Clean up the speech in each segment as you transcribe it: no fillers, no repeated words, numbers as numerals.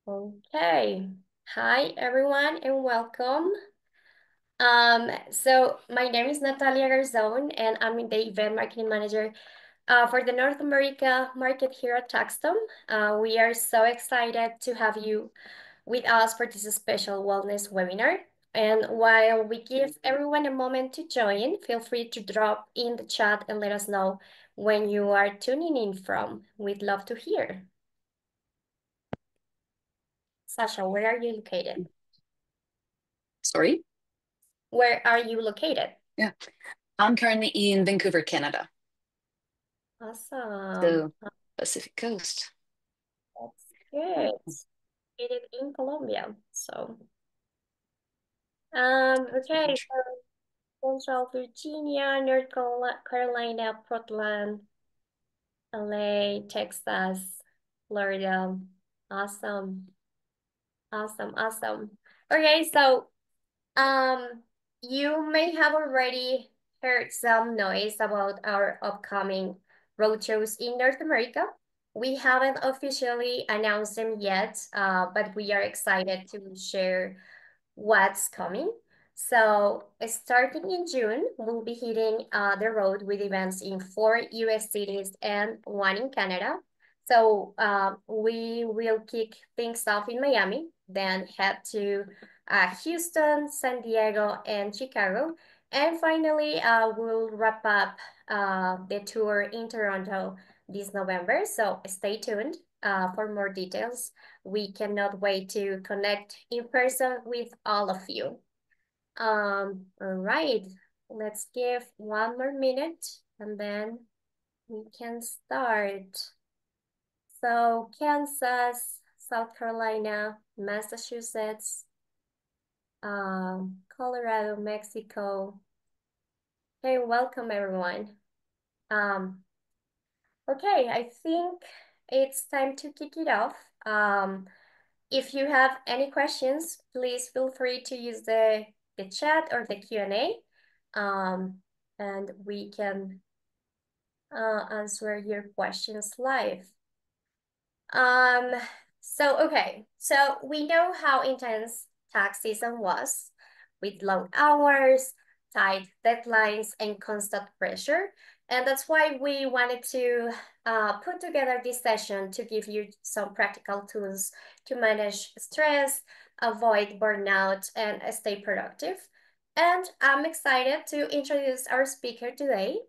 Okay. Hi, everyone, and welcome. So my name is Natalia Garzon, and I'm the event marketing manager for the North America market here at Taxstom. We are so excited to have you with us for this special wellness webinar. And while we give everyone a moment to join, feel free to drop in the chat and let us know when you are tuning in from. We'd love to hear. Sasha, where are you located? Sorry? Where are you located? Yeah. I'm currently in Vancouver, Canada, Awesome. so Pacific Coast. That's good. It is in Colombia. Okay, Country. so Central Virginia, North Carolina, Portland, LA, Texas, Florida. Awesome. Awesome. Awesome. Okay, so you may have already heard some noise about our upcoming roadshows in North America. We haven't officially announced them yet, but we are excited to share what's coming. So, starting in June, we'll be hitting the road with events in 4 US cities and one in Canada. So, we will kick things off in Miami, then head to Houston, San Diego, and Chicago. And finally, we'll wrap up the tour in Toronto this November. So, stay tuned for more details. We cannot wait to connect in person with all of you. All right, let's give one more minute and then we can start. So Kansas, South Carolina, Massachusetts, Colorado, Mexico. Hey, welcome everyone. Um, okay, I think it's time to kick it off. If you have any questions, please feel free to use the chat or the Q&A, and we can answer your questions live. Um, so we know how intense tax season was with long hours, tight deadlines, and constant pressure. And that's why we wanted to put together this session to give you some practical tools to manage stress, avoid burnout, and stay productive. And I'm excited to introduce our speaker today,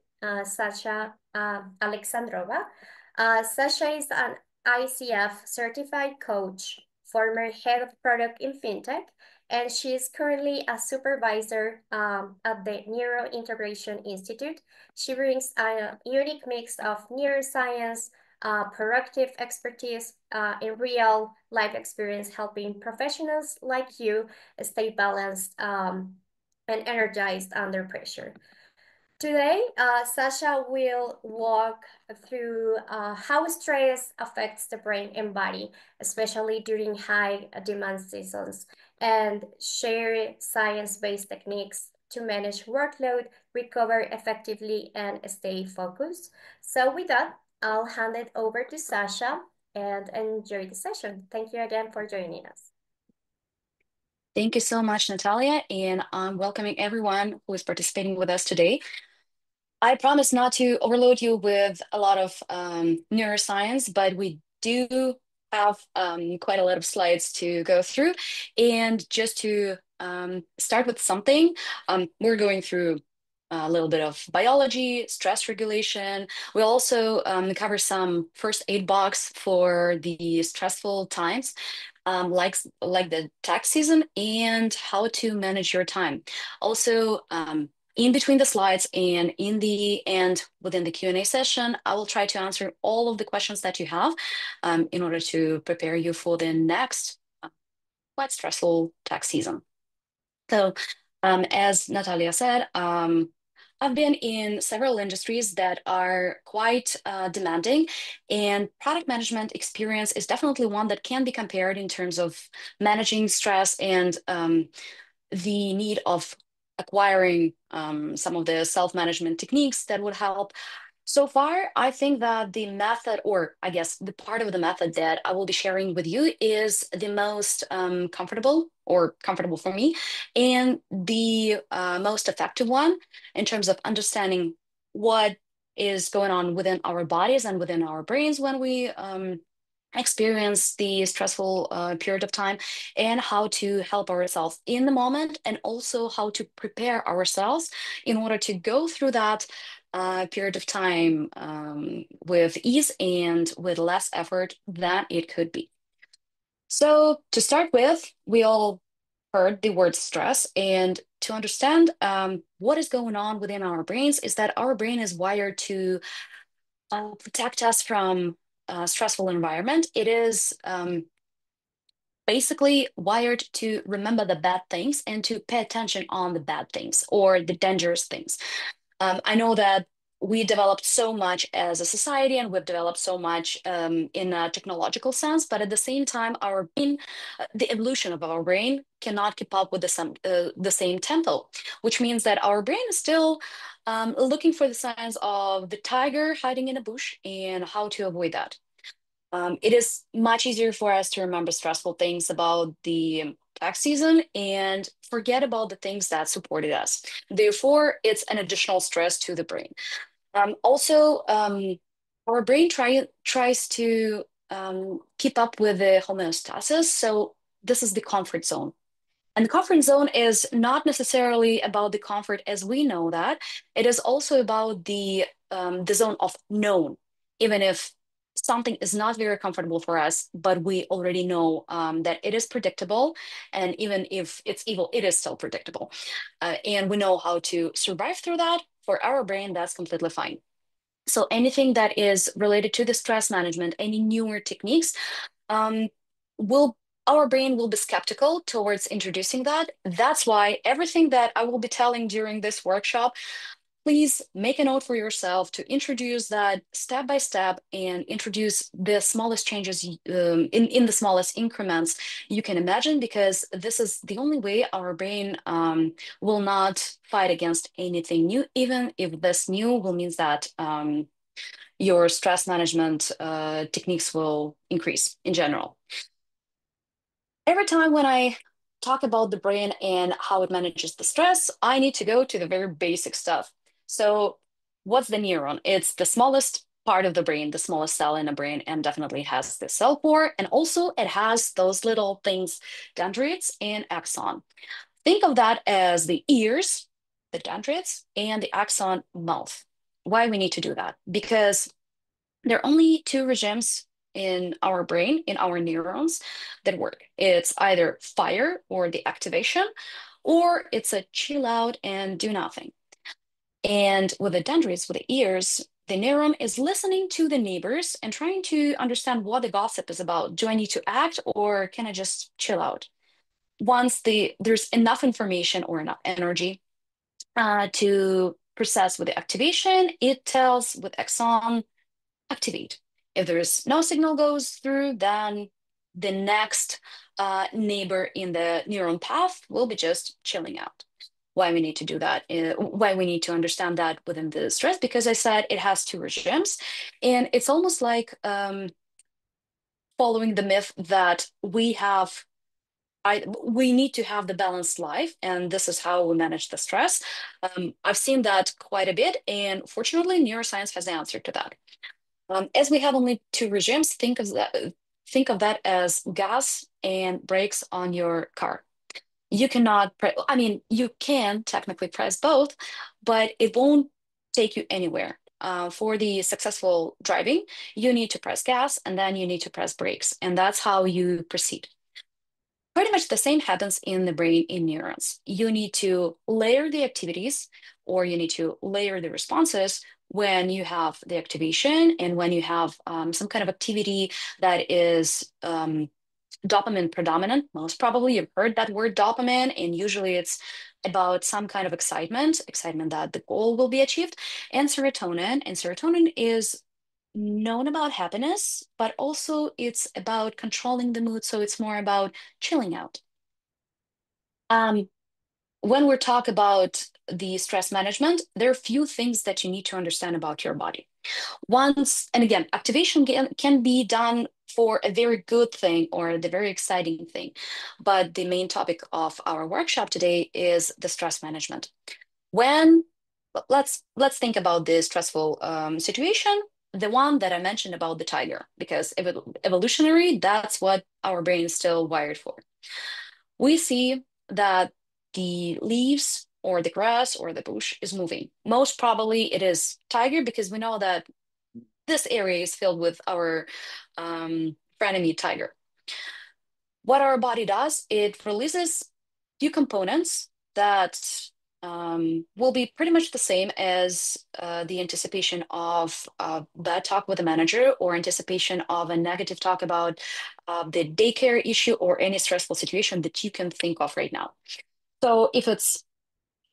Sasha Alexandrova. Sasha is an ICF-certified coach, former head of product in fintech, and she is currently a supervisor at the Neurointegration Institute. She brings a unique mix of neuroscience, proactive expertise, and real life experience, helping professionals like you stay balanced and energized under pressure. Today, Sasha will walk through how stress affects the brain and body, especially during high demand seasons, and share science-based techniques to manage workload, recover effectively, and stay focused. So with that, I'll hand it over to Sasha and enjoy the session. Thank you again for joining us. Thank you so much, Natalia, and I'm welcoming everyone who is participating with us today. I promise not to overload you with a lot of neuroscience, but we do have quite a lot of slides to go through. And just to start with something, we're going through a little bit of biology, stress regulation. We'll also cover some first aid box for the stressful times, like the tax season, and how to manage your time. Also, in between the slides and in the end within the Q&A session, I will try to answer all of the questions that you have in order to prepare you for the next quite stressful tax season. So, as Natalia said, I've been in several industries that are quite demanding, and product management experience is definitely one that can be compared in terms of managing stress and the need of acquiring some of the self-management techniques that would help. So far, I think that the method, or I guess the part of the method that I will be sharing with you, is the most comfortable or comfortable for me, and the most effective one in terms of understanding what is going on within our bodies and within our brains when we experience the stressful period of time, and how to help ourselves in the moment, and also how to prepare ourselves in order to go through that period of time with ease and with less effort than it could be. So, to start with, we all heard the word stress, and to understand what is going on within our brains is that our brain is wired to protect us from stressful environment. It is basically wired to remember the bad things and to pay attention on the bad things or the dangerous things. I know that we developed so much as a society, and we've developed so much in a technological sense, but at the same time, our brain, the evolution of our brain cannot keep up with the same tempo, which means that our brain is still looking for the signs of the tiger hiding in a bush and how to avoid that. It is much easier for us to remember stressful things about the tax season and forget about the things that supported us. Therefore, it's an additional stress to the brain. Also, our brain tries to keep up with the homeostasis. So this is the comfort zone. And the comfort zone is not necessarily about the comfort as we know that. It is also about the zone of known, even if something is not very comfortable for us, but we already know that it is predictable, and even if it's evil, it is still predictable, and we know how to survive through that. For our brain, that's completely fine. So anything that is related to the stress management, any newer techniques, um, will our brain will be skeptical towards introducing that. That's why everything that I will be telling during this workshop, please make a note for yourself to introduce that step by step and introduce the smallest changes in the smallest increments you can imagine, because this is the only way our brain will not fight against anything new, even if this new will means that your stress management techniques will increase in general. Every time when I talk about the brain and how it manages the stress, I need to go to the very basic stuff. So, what's the neuron? It's the smallest part of the brain, the smallest cell in the brain, and definitely has the cell core. And also, it has those little things, dendrites and axon. Think of that as the ears, the dendrites, and the axon mouth. Why we need to do that? Because there are only two regimes in our brain, in our neurons, that work. It's either fire or the activation, or it's a chill out and do nothing. And with the dendrites, with the ears, the neuron is listening to the neighbors and trying to understand what the gossip is about. Do I need to act, or can I just chill out? Once there's enough information or enough energy to process with the activation, it tells with axon activate. If there is no signal goes through, then the next neighbor in the neuron path will be just chilling out. Why we need to do that, why we need to understand that within the stress, because I said it has two regimes, and it's almost like following the myth that we need to have the balanced life, and this is how we manage the stress. I've seen that quite a bit, and fortunately, neuroscience has the answer to that. As we have only two regimes, think of that as gas and brakes on your car. You cannot I mean, you can technically press both, but it won't take you anywhere. For the successful driving, you need to press gas and then you need to press brakes, and that's how you proceed. Pretty much the same happens in the brain in neurons. You need to layer the activities, or you need to layer the responses when you have the activation and when you have some kind of activity that is dopamine predominant. Most probably you've heard that word dopamine, and usually it's about some kind of excitement that the goal will be achieved, and serotonin. And serotonin is known about happiness, but also it's about controlling the mood. So it's more about chilling out. Um, when we talk about the stress management, there are a few things that you need to understand about your body. Once, and again, activation can be done for a very good thing or the very exciting thing. But the main topic of our workshop today is the stress management. When let's think about this stressful situation, the one that I mentioned about the tiger, because evolutionary, that's what our brain is still wired for. We see that the leaves or the grass or the bush is moving. Most probably it is tiger because we know that this area is filled with our frenemy tiger. What our body does, it releases few components that will be pretty much the same as the anticipation of bad talk with the manager or anticipation of a negative talk about the daycare issue or any stressful situation that you can think of right now. So if it's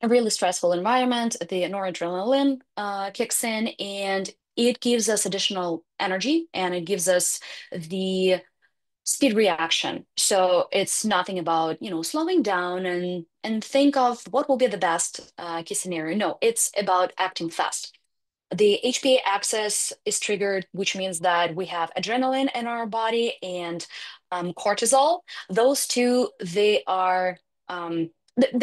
a really stressful environment, the noradrenaline kicks in and it gives us additional energy and it gives us the speed reaction. So it's nothing about, slowing down and think of what will be the best case scenario. No, it's about acting fast. The HPA axis is triggered, which means that we have adrenaline in our body and cortisol. Those two, they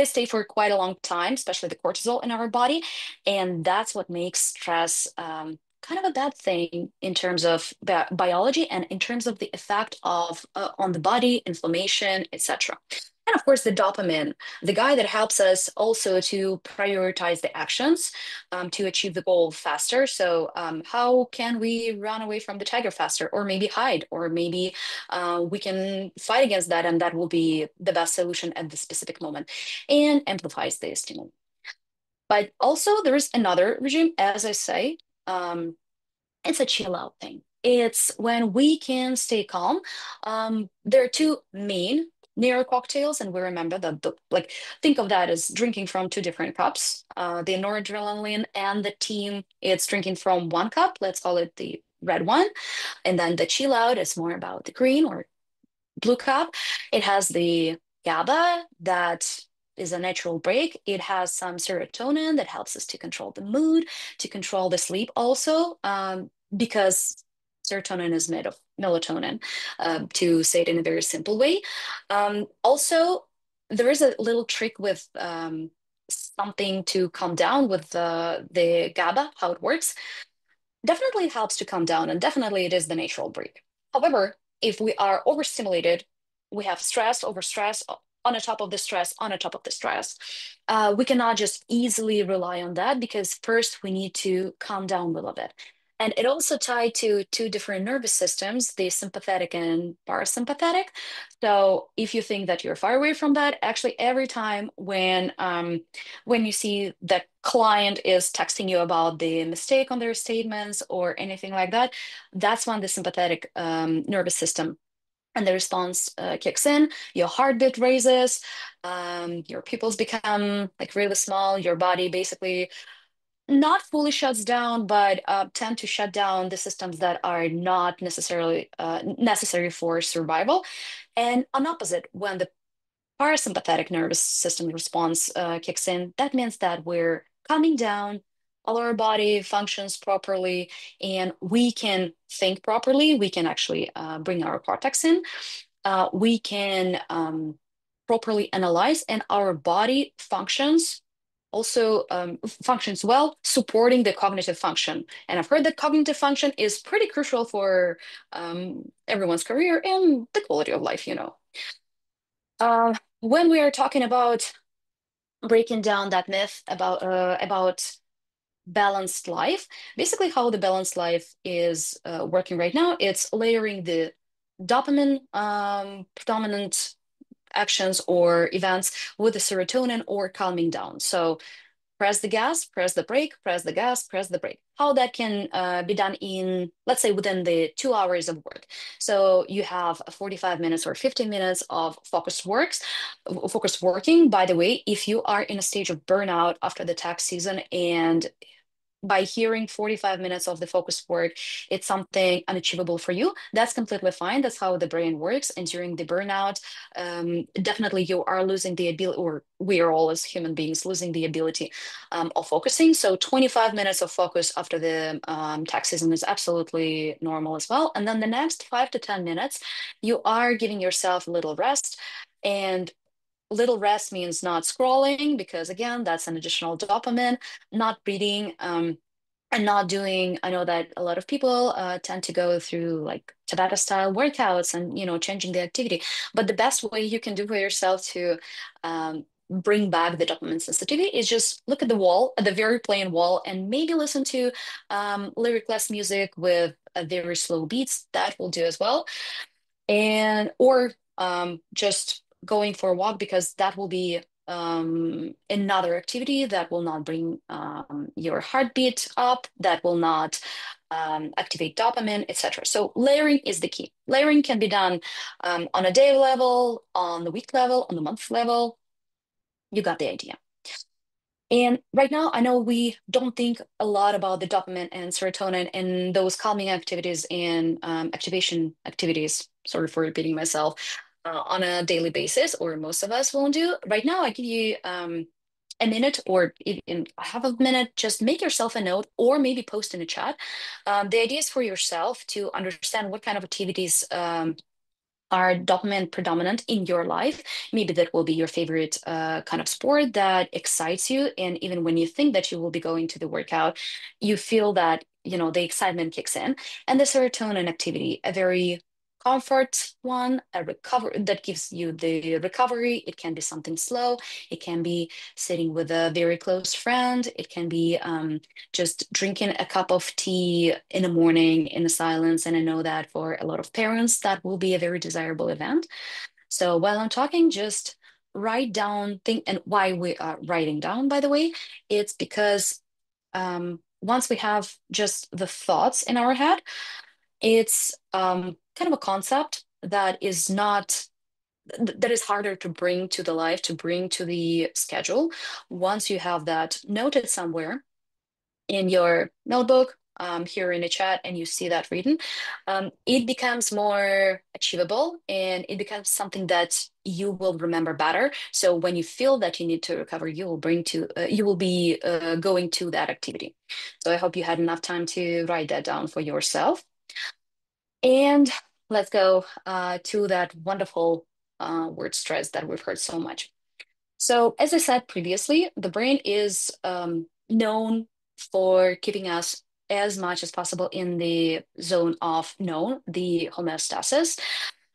stay for quite a long time, especially the cortisol in our body, and that's what makes stress kind of a bad thing in terms of biology and in terms of the effect of on the body, inflammation, etc. And of course, the dopamine, the guy that helps us also to prioritize the actions to achieve the goal faster. So, how can we run away from the tiger faster, or maybe hide, or maybe we can fight against that, and that will be the best solution at the specific moment, and amplifies the stimulus. But also, there is another regime, as I say. It's a chill out thing. It's when we can stay calm. There are two main Nero cocktails, and we remember that like think of that as drinking from two different cups. The noradrenaline and the team, it's drinking from one cup. Let's call it the red one, and then the chill out is more about the green or blue cup. It has the GABA that is a natural break. It has some serotonin that helps us to control the mood, to control the sleep also, because serotonin is made of melatonin, to say it in a very simple way. Also, there is a little trick with something to calm down with the GABA, how it works. Definitely it helps to calm down, and definitely it is the natural break. However, if we are overstimulated, we have stress over stress on the top of the stress on the top of the stress. We cannot just easily rely on that because first we need to calm down a little bit. And it also tied to two different nervous systems, the sympathetic and parasympathetic. So if you think that you're far away from that, actually every time when you see the client is texting you about the mistake on their statements or anything like that, that's when the sympathetic nervous system and the response kicks in. Your heartbeat raises, your pupils become like really small, your body basically not fully shuts down, but tend to shut down the systems that are not necessarily necessary for survival. And on opposite, when the parasympathetic nervous system response kicks in, that means that we're calming down, all our body functions properly, and we can think properly. We can actually bring our cortex in. We can properly analyze, and our body functions also functions well, supporting the cognitive function. And I've heard that cognitive function is pretty crucial for everyone's career and the quality of life. When we are talking about breaking down that myth about balanced life, basically how the balanced life is working right now, it's layering the dopamine predominant actions or events with the serotonin or calming down. So press the gas, press the brake, press the gas, press the brake. How that can be done in, let's say, within the 2 hours of work. So you have 45 minutes or 15 minutes of focused working. By the way, if you are in a stage of burnout after the tax season and by hearing 45 minutes of the focused work, it's something unachievable for you, that's completely fine. That's how the brain works. And during the burnout, definitely you are losing the ability, or we are all as human beings losing the ability of focusing. So 25 minutes of focus after the tax season is absolutely normal as well. And then the next 5 to 10 minutes, you are giving yourself a little rest. And little rest means not scrolling, because again, that's an additional dopamine, not reading, and not doing. I know that a lot of people tend to go through like Tabata style workouts and, changing the activity. But the best way you can do for yourself to bring back the dopamine sensitivity is just look at the wall, at the very plain wall, and maybe listen to lyricless music with a very slow beats. That will do as well. And or just going for a walk, because that will be another activity that will not bring your heartbeat up, that will not activate dopamine, etc. So layering is the key. Layering can be done on a day level, on the week level, on the month level. You got the idea. And right now, I know we don't think a lot about the dopamine and serotonin and those calming activities and activation activities. Sorry for repeating myself, on a daily basis, or most of us won't do. Right now, I give you a minute, or even half a minute. Just make yourself a note, or maybe post in a chat. The idea is for yourself to understand what kind of activities are dopamine predominant in your life. Maybe that will be your favorite kind of sport that excites you. And even when you think that you will be going to the workout, you feel that, the excitement kicks in. And the serotonin activity, a very comfort one, a recover that gives you the recovery. It can be something slow. It can be sitting with a very close friend. It can be just drinking a cup of tea in the morning in the silence. And I know that for a lot of parents, that will be a very desirable event. So while I'm talking, just write down think. And why we are writing down, by the way, it's because once we have just the thoughts in our head, it's kind of a concept that is not that is harder to bring to the life, to bring to the schedule. Once you have that noted somewhere in your notebook, here in the chat, and you see that written, it becomes more achievable, and it becomes something that you will remember better. So when you feel that you need to recover, you will be going to that activity. So I hope you had enough time to write that down for yourself. And let's go to that wonderful word stress that we've heard so much. So, as I said previously, the brain is known for keeping us as much as possible in the zone of known, the homeostasis.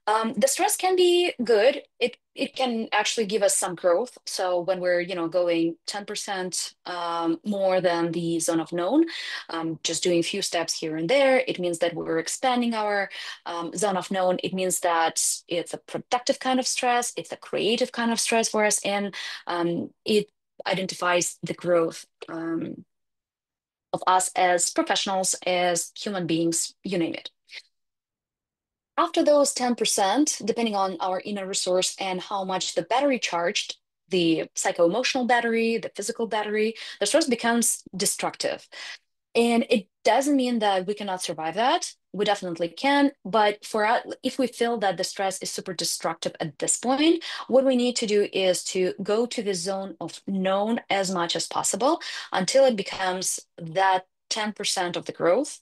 The stress can be good. It can actually give us some growth. So when we're, going 10% more than the zone of known, just doing a few steps here and there, it means that we're expanding our zone of known. It means that it's a productive kind of stress. It's a creative kind of stress for us, and it identifies the growth of us as professionals, as human beings, you name it. After those 10%, depending on our inner resource and how much the battery charged, the psycho-emotional battery, the physical battery, the stress becomes destructive. And it doesn't mean that we cannot survive that. We definitely can. But for us, if we feel that the stress is super destructive at this point, what we need to do is to go to the zone of known as much as possible until it becomes that 10% of the growth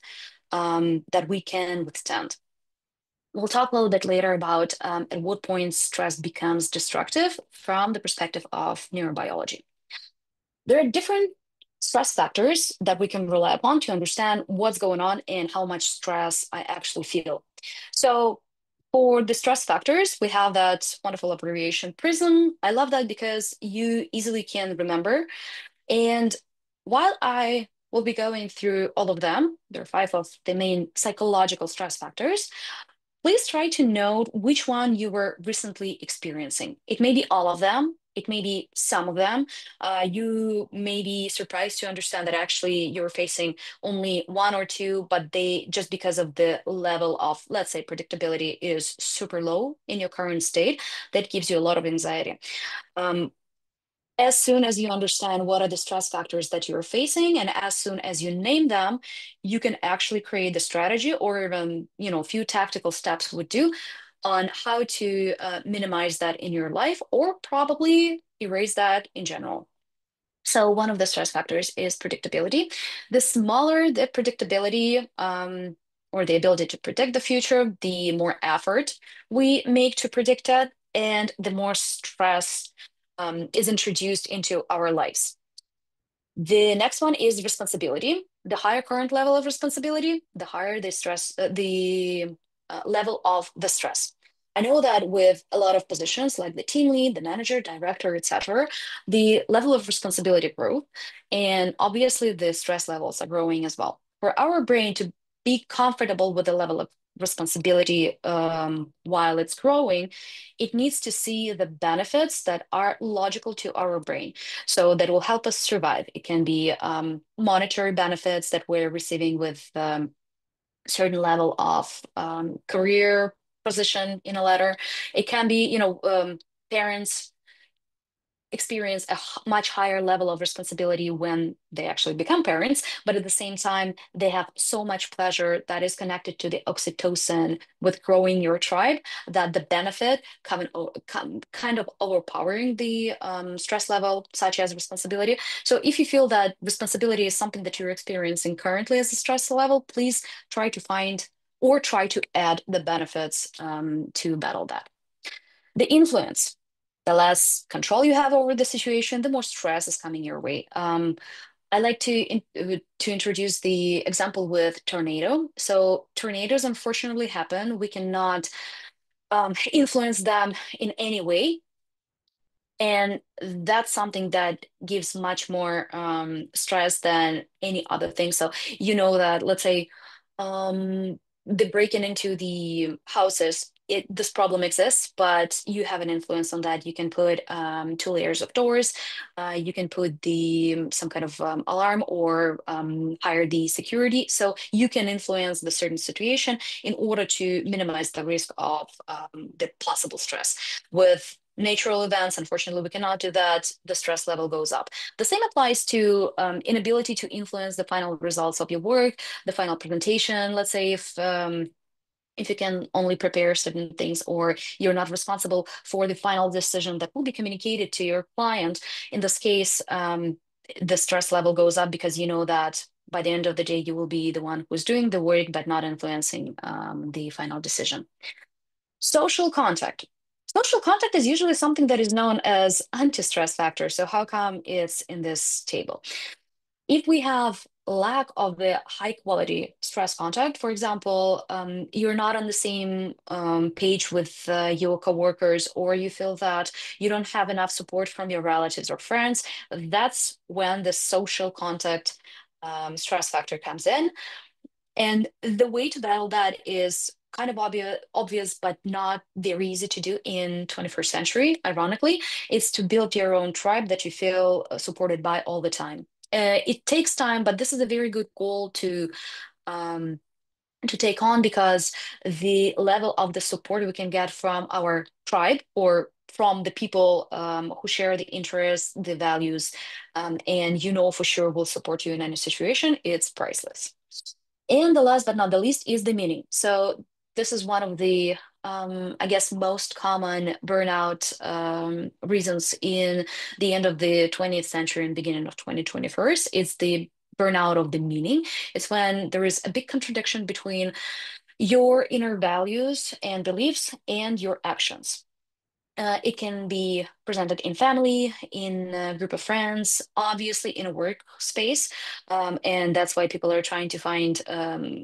that we can withstand. We'll talk a little bit later about at what point stress becomes destructive from the perspective of neurobiology. There are different stress factors that we can rely upon to understand what's going on and how much stress I actually feel. So for the stress factors, we have that wonderful abbreviation PRISM. I love that because you easily can remember. And while I will be going through all of them, there are 5 of the main psychological stress factors. Please try to note which one you were recently experiencing. It may be all of them. It may be some of them. You may be surprised to understand that actually you're facing only one or two, but they just because of the level of, let's say, predictability is super low in your current state, that gives you a lot of anxiety. Um, as soon as you understand what are the stress factors that you're facing, and as soon as you name them, you can actually create the strategy or even, a few tactical steps would do on how to minimize that in your life or probably erase that in general. So one of the stress factors is predictability. The smaller the predictability, or the ability to predict the future, the more effort we make to predict it, and the more stress is introduced into our lives. The next one is responsibility. The higher current level of responsibility, the higher the stress, the level of the stress. I know that with a lot of positions like the team lead, the manager, director, etc., the level of responsibility grow, and obviously the stress levels are growing as well. For our brain to be comfortable with the level of responsibility while it's growing, it needs to see the benefits that are logical to our brain, so that will help us survive. It can be monetary benefits that we're receiving with certain level of career position in a letter. It can be, parents experience a much higher level of responsibility when they actually become parents, but at the same time, they have so much pleasure that is connected to the oxytocin with growing your tribe, that the benefit kind of overpowering the stress level, such as responsibility. So if you feel that responsibility is something that you're experiencing currently as a stress level, please try to find or try to add the benefits to battle that. The influence, the less control you have over the situation, the more stress is coming your way. I like to introduce the example with tornado. So tornadoes unfortunately happen. We cannot influence them in any way, and that's something that gives much more stress than any other thing. So you know that, let's say, the breaking into the houses, this problem exists, but you have an influence on that. You can put 2 layers of doors. You can put the some kind of alarm or hire the security. So you can influence the certain situation in order to minimize the risk of the possible stress. With natural events, unfortunately, we cannot do that. The stress level goes up. The same applies to inability to influence the final results of your work, the final presentation. Let's say if you can only prepare certain things, or you're not responsible for the final decision that will be communicated to your client. In this case, the stress level goes up because you know that by the end of the day, you will be the one who's doing the work, but not influencing the final decision. Social contact. Social contact is usually something that is known as anti-stress factor. So how come it's in this table? If we have lack of the high quality stress contact, for example, you're not on the same page with your coworkers, or you feel that you don't have enough support from your relatives or friends, that's when the social contact stress factor comes in. And the way to battle that is kind of obvious, but not very easy to do in 21st century, ironically, is to build your own tribe that you feel supported by all the time. It takes time, but this is a very good goal um, to take on, because the level of the support we can get from our tribe or from the people who share the interests, the values, and for sure will support you in any situation, it's priceless. And the last but not the least is the meaning. So this is one of the, I guess, most common burnout reasons in the end of the 20th century and beginning of 2021st. It's the burnout of the meaning. It's when there is a big contradiction between your inner values and beliefs and your actions. It can be presented in family, in a group of friends, obviously in a workspace. And that's why people are trying to find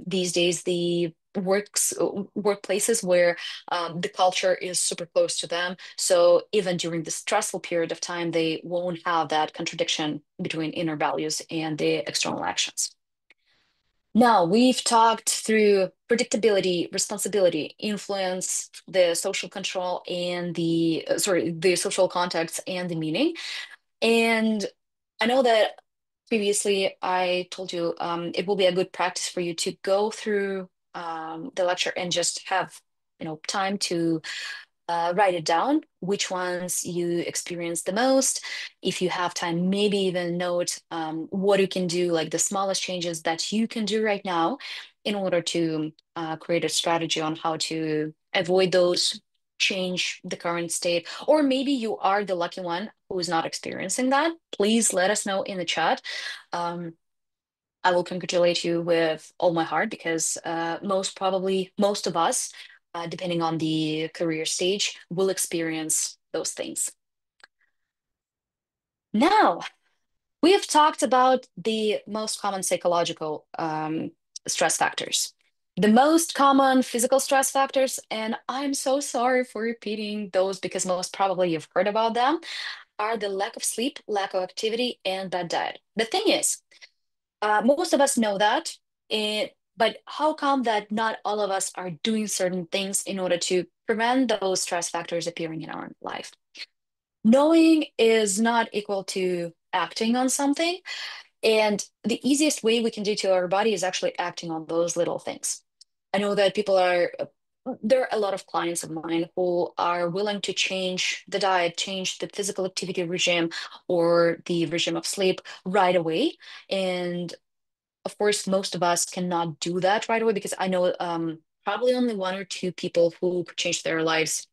these days the workplaces where the culture is super close to them. So even during the stressful period of time, they won't have that contradiction between inner values and the external actions. Now, we've talked through predictability, responsibility, influence, the social control, and the social context and the meaning. And I know that previously I told you it will be a good practice for you to go through the lecture and just have time to write it down, which ones you experience the most. If you have time, maybe even note what you can do, like the smallest changes that you can do right now in order to create a strategy on how to avoid those, change the current state. Or maybe you are the lucky one who is not experiencing that. Please let us know in the chat. Um, I will congratulate you with all my heart because most probably most of us, depending on the career stage, will experience those things. Now, we have talked about the most common psychological stress factors, the most common physical stress factors, and I'm so sorry for repeating those because most probably you've heard about them, are the lack of sleep, lack of activity, and bad diet. The thing is, most of us know that, but how come that not all of us are doing certain things in order to prevent those stress factors appearing in our life? Knowing is not equal to acting on something, and the easiest way we can do to our body is actually acting on those little things. I know that there are a lot of clients of mine who are willing to change the diet, change the physical activity regime or the regime of sleep right away. And of course, most of us cannot do that right away because I know probably only one or two people who could change their lives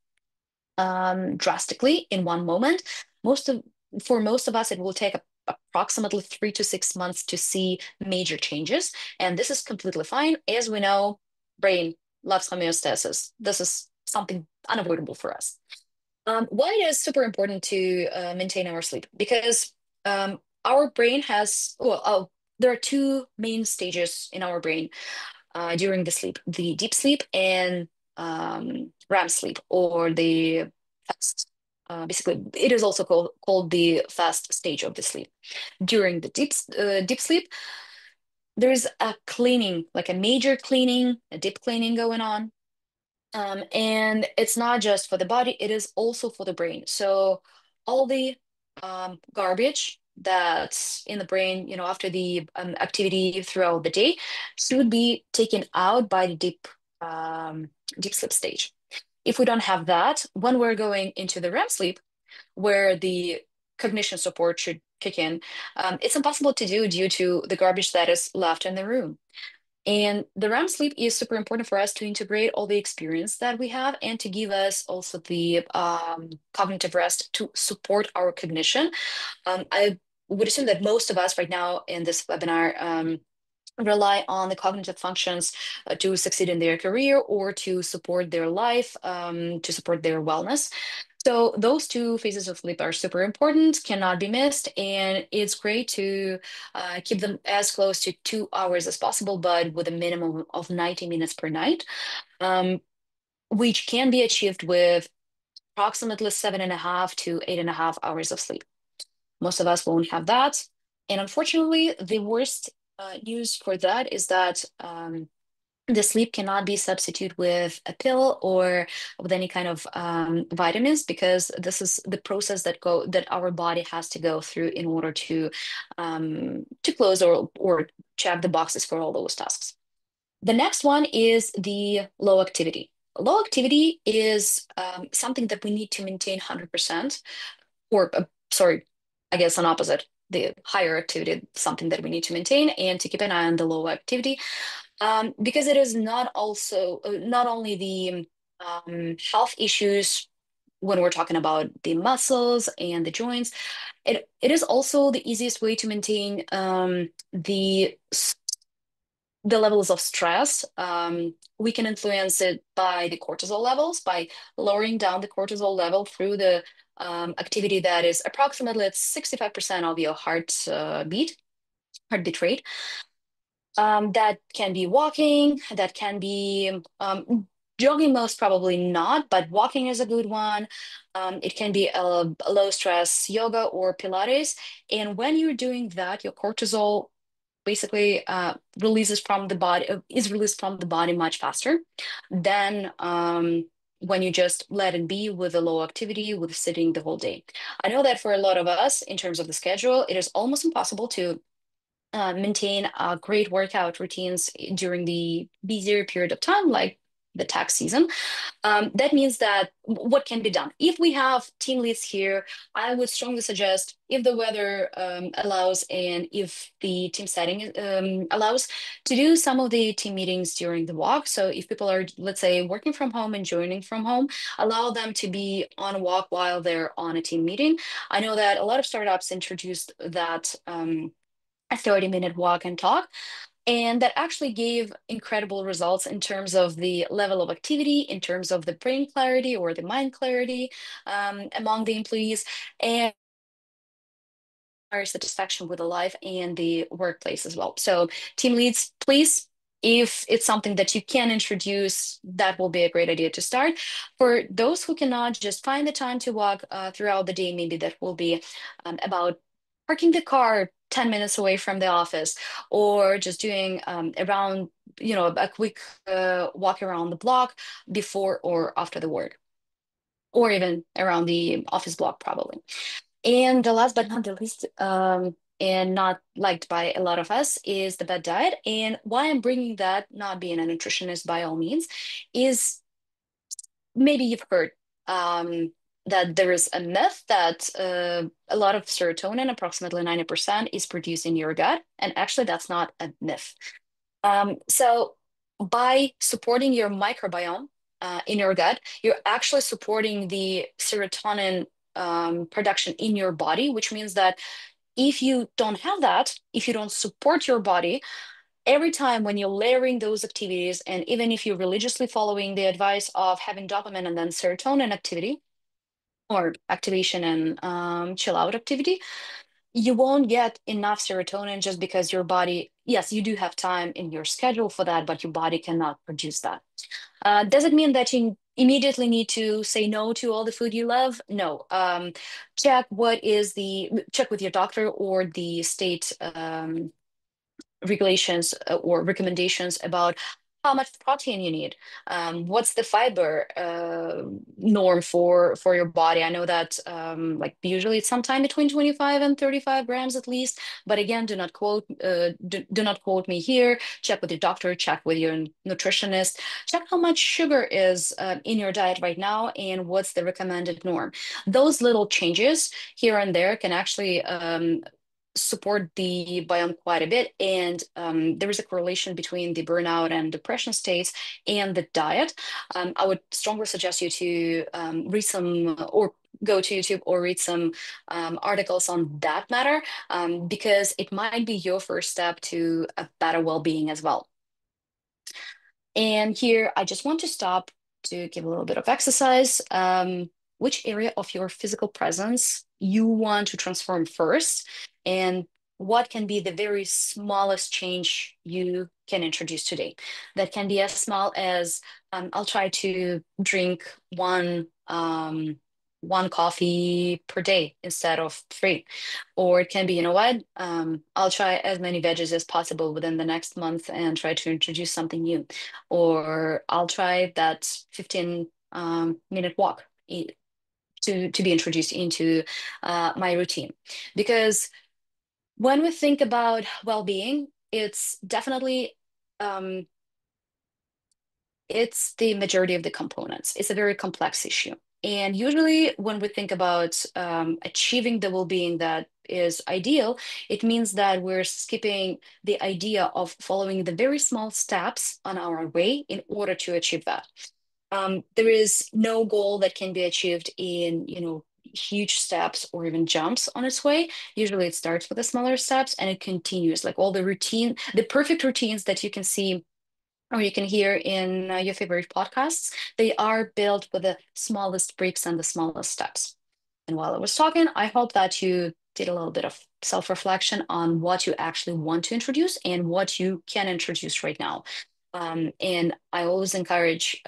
drastically in one moment. Most of For most of us, it will take approximately 3 to 6 months to see major changes, and this is completely fine. As we know, brain loves homeostasis. This is something unavoidable for us. Why it is super important to maintain our sleep? Because our brain has, there are two main stages in our brain during the sleep, the deep sleep and REM sleep, or the fast. Basically, it is also called the fast stage of the sleep. During the deep sleep, there is a cleaning, like a major cleaning, a deep cleaning going on. And it's not just for the body, it is also for the brain. So all the garbage that's in the brain, after the activity throughout the day should be taken out by the deep sleep stage. If we don't have that, when we're going into the REM sleep, where the cognition support should kick in, it's impossible to do due to the garbage that is left in the room. And the REM sleep is super important for us to integrate all the experience that we have and to give us also the cognitive rest to support our cognition. I would assume that most of us right now in this webinar rely on the cognitive functions to succeed in their career or to support their life, to support their wellness. So those two phases of sleep are super important, cannot be missed, and it's great to keep them as close to 2 hours as possible, but with a minimum of 90 minutes per night, um, which can be achieved with approximately 7.5 to 8.5 hours of sleep. Most of us won't have that. And unfortunately, the worst news for that is that the sleep cannot be substituted with a pill or with any kind of vitamins because this is the process that our body has to go through in order to close or check the boxes for all those tasks. The next one is the low activity. Low activity is something that we need to maintain 100%, or sorry, I guess an opposite. The higher activity, something that we need to maintain, and to keep an eye on the low activity, because it is not only the health issues when we're talking about the muscles and the joints. It is also the easiest way to maintain the levels of stress. We can influence it by the cortisol levels, by lowering down the cortisol level through the activity that is approximately at 65% of your heartbeat rate. That can be walking, that can be jogging, most probably not, but walking is a good one. It can be a low stress yoga or Pilates. And when you're doing that, your cortisol basically is released from the body much faster than when you just let it be with a low activity, with sitting the whole day. I know that for a lot of us, in terms of the schedule, it is almost impossible to maintain great workout routines during the busier period of time, like the tax season. That means that what can be done? If we have team leads here, I would strongly suggest, if the weather allows and if the team setting allows, to do some of the team meetings during the walk. So if people are, let's say, working from home and joining from home, allow them to be on a walk while they're on a team meeting. I know that a lot of startups introduced that a 30-minute walk and talk. And that actually gave incredible results in terms of the level of activity, in terms of the brain clarity or the mind clarity among the employees, and our satisfaction with the life and the workplace as well. So, team leads, please, if it's something that you can introduce, that will be a great idea to start. For those who cannot, just find the time to walk throughout the day. Maybe that will be about parking the car 10 minutes away from the office, or just doing around, a quick walk around the block before or after the work, or even around the office block, probably. And the last but not the least, and not liked by a lot of us, is the bad diet. And why I'm bringing that, not being a nutritionist by all means, is maybe you've heard that there is a myth that a lot of serotonin, approximately 90%, is produced in your gut. And actually, that's not a myth. So by supporting your microbiome in your gut, you're actually supporting the serotonin production in your body, which means that if you don't have that, if you don't support your body, every time when you're layering those activities, and even if you're religiously following the advice of having dopamine and then serotonin activity or activation and chill out activity, you won't get enough serotonin just because your body, yes, you do have time in your schedule for that, but your body cannot produce that. Does it mean that you immediately need to say no to all the food you love? No. Check with your doctor or the state regulations or recommendations about how much protein you need. What's the fiber norm for your body? I know that like usually it's sometime between 25 and 35 grams at least. But again, do not quote me here. Check with your doctor, check with your nutritionist, check how much sugar is in your diet right now and what's the recommended norm. Those little changes here and there can actually support the biome quite a bit. And there is a correlation between the burnout and depression states and the diet. I would strongly suggest you to read some or go to YouTube or read some articles on that matter, because it might be your first step to a better well-being as well. And here, I just want to stop to give a little bit of exercise. Which area of your physical presence you want to transform first, and what can be the very smallest change you can introduce today? That can be as small as I'll try to drink one coffee per day instead of three. Or it can be, you know what, I'll try as many veggies as possible within the next month and try to introduce something new. Or I'll try that 15 minute walk to be introduced into my routine. Because when we think about well-being, it's definitely it's the majority of the components. It's a very complex issue. And usually, when we think about achieving the well-being that is ideal, it means that we're skipping the idea of following the very small steps on our way in order to achieve that. There is no goal that can be achieved in, huge steps or even jumps on its way. Usually, it starts with the smaller steps and it continues, like all the perfect routines that you can see or you can hear in your favorite podcasts, they are built with the smallest bricks and the smallest steps. And while I was talking, I hope that you did a little bit of self-reflection on what you actually want to introduce and what you can introduce right now. And I always encourage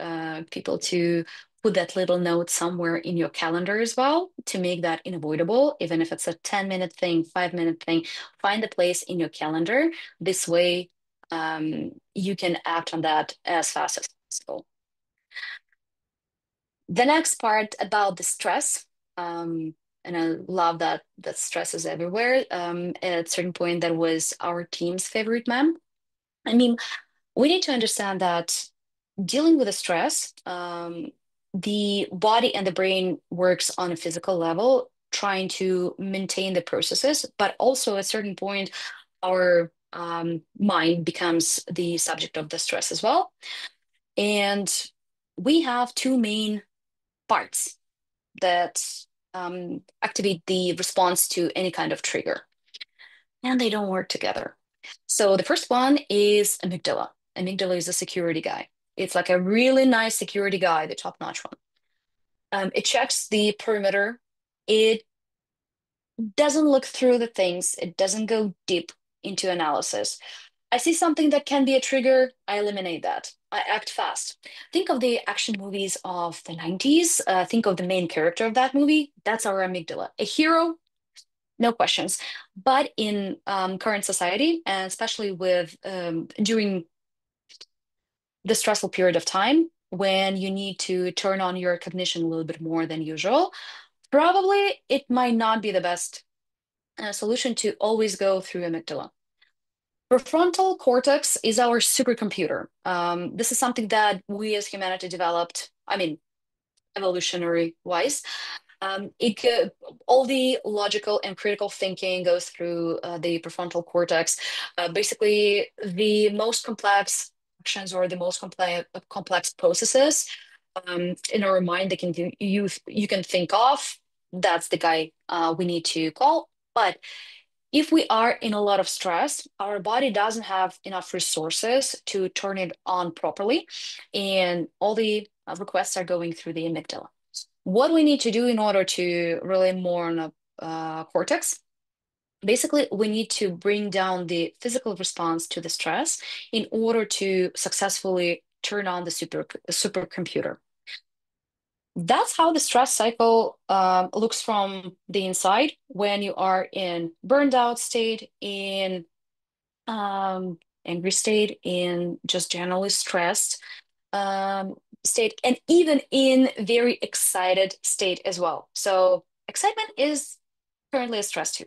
people to put that little note somewhere in your calendar as well to make that unavoidable, even if it's a 10-minute thing, 5-minute thing, find a place in your calendar. This way, you can act on that as fast as possible. The next part about the stress, and I love that stress is everywhere. At a certain point, that was our team's favorite meme. I mean, we need to understand that dealing with the stress, the body and the brain works on a physical level, trying to maintain the processes, but also at a certain point, our mind becomes the subject of the stress as well. And we have two main parts that activate the response to any kind of trigger, and they don't work together. So the first one is amygdala. Amygdala is a security guy. It's like a really nice security guy, the top-notch one. It checks the perimeter. It doesn't look through the things. It doesn't go deep into analysis. I see something that can be a trigger, I eliminate that. I act fast. Think of the action movies of the 90s. Think of the main character of that movie. That's our amygdala. A hero, no questions. But in current society, and especially with during the stressful period of time, when you need to turn on your cognition a little bit more than usual, probably it might not be the best solution to always go through amygdala. Prefrontal cortex is our supercomputer. This is something that we as humanity developed, I mean, evolutionary wise. It could, all the logical and critical thinking goes through the prefrontal cortex. Basically, the most complex actions or the most complex processes in our mind that you can think of. That's the guy we need to call. But if we are in a lot of stress, our body doesn't have enough resources to turn it on properly, and all the requests are going through the amygdala. What we need to do in order to rely more on a cortex, basically, we need to bring down the physical response to the stress in order to successfully turn on the supercomputer. That's how the stress cycle looks from the inside when you are in burned out state, in angry state, in just generally stressed state, and even in very excited state as well. So excitement is currently a stress too.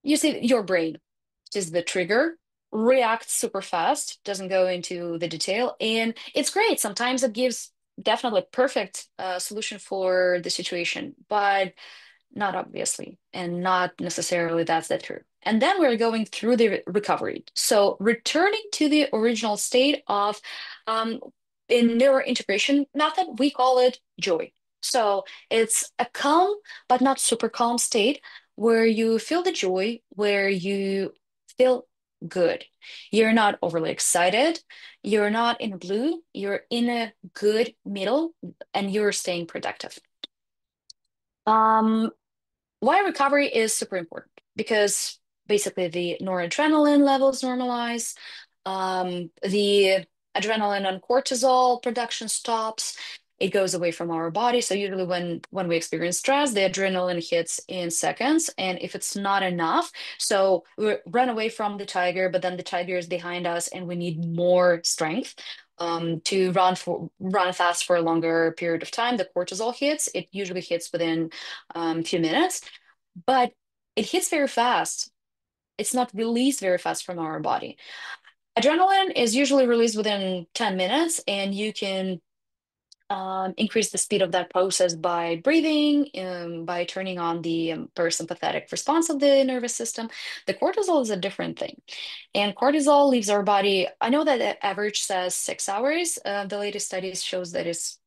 You see, your brain, which is the trigger, reacts super fast, doesn't go into the detail, and it's great. Sometimes it gives definitely perfect solution for the situation, but not obviously, and not necessarily that's the truth. And then we're going through the recovery. So returning to the original state of, um, in neurointegration method, we call it joy. So it's a calm, but not super calm state where you feel the joy, where you feel good. You're not overly excited. You're not in blue. You're in a good middle, and you're staying productive. Um, why recovery is super important? Because basically the noradrenaline levels normalize, the adrenaline and cortisol production stops. It goes away from our body. So usually when we experience stress, the adrenaline hits in seconds. And if it's not enough, so we run away from the tiger, but then the tiger is behind us and we need more strength to run fast for a longer period of time. The cortisol hits. It usually hits within few minutes, but it hits very fast. It's not released very fast from our body. Adrenaline is usually released within 10 minutes, and you can increase the speed of that process by breathing, by turning on the parasympathetic response of the nervous system. The cortisol is a different thing. And cortisol leaves our body, I know that the average says 6 hours. The latest studies shows that it's